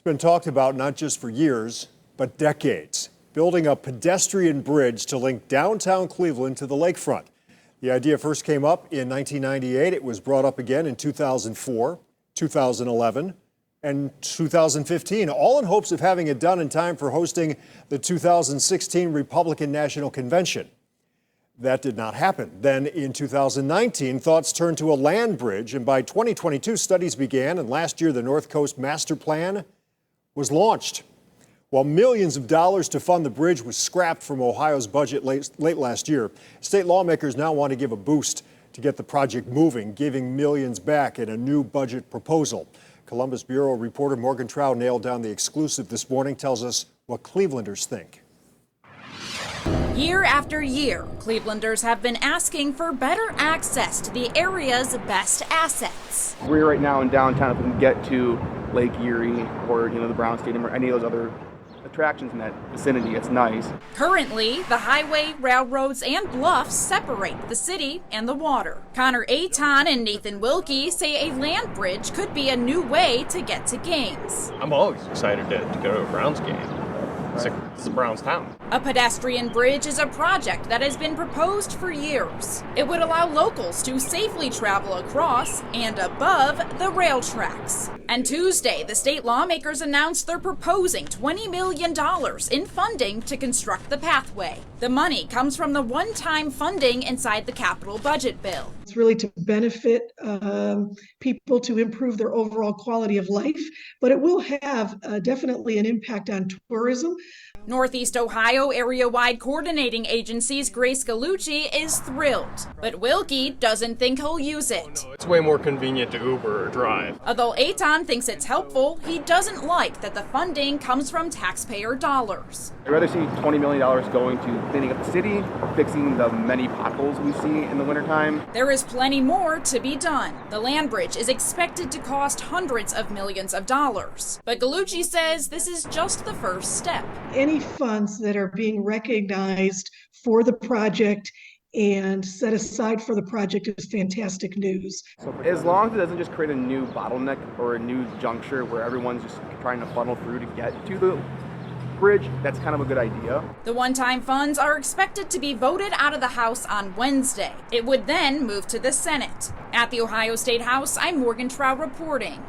Been talked about not just for years, but decades. Building a pedestrian bridge to link downtown Cleveland to the lakefront. The idea first came up in 1998. It was brought up again in 2004, 2011, and 2015, all in hopes of having it done in time for hosting the 2016 Republican National Convention. That did not happen. Then in 2019, thoughts turned to a land bridge, and by 2022, studies began, and last year the North Coast Master Plan was launched. While millions of dollars to fund the bridge was scrapped from Ohio's budget late last year, state lawmakers now want to give a boost to get the project moving, giving millions back in a new budget proposal. Columbus Bureau reporter Morgan Trow nailed down the exclusive this morning, tells us what Clevelanders think. Year after year, Clevelanders have been asking for better access to the area's best assets. We're right now in downtown. If we can get to Lake Erie or, the Brown Stadium or any of those other attractions in that vicinity, it's nice. Currently, the highway, railroads, and bluffs separate the city and the water. Connor Aton and Nathan Wilkie say a land bridge could be a new way to get to games. I'm always excited to go to a Browns game. It's a Browns town. A pedestrian bridge is a project that has been proposed for years. It would allow locals to safely travel across and above the rail tracks. And Tuesday, the state lawmakers announced they're proposing $20 million in funding to construct the pathway. The money comes from the one-time funding inside the capital budget bill. It's really to benefit people to improve their overall quality of life, but it will have definitely an impact on tourism. Northeast Ohio area-wide coordinating agency's Grace Gallucci is thrilled, but Wilkie doesn't think he'll use it. It's way more convenient to Uber or drive. Although Aton thinks it's helpful, he doesn't like that the funding comes from taxpayer dollars. I'd rather see $20 million going to cleaning up the city, fixing the many potholes we see in the wintertime. There is plenty more to be done. The land bridge is expected to cost hundreds of millions of dollars. But Gallucci says this is just the first step. Any funds that are being recognized for the project and set aside for the project is fantastic news. So as long as it doesn't just create a new bottleneck or a new juncture where everyone's just trying to funnel through to get to the bridge, that's kind of a good idea. The one-time funds are expected to be voted out of the House on Wednesday. It would then move to the Senate. At the Ohio State House, I'm Morgan Trow reporting.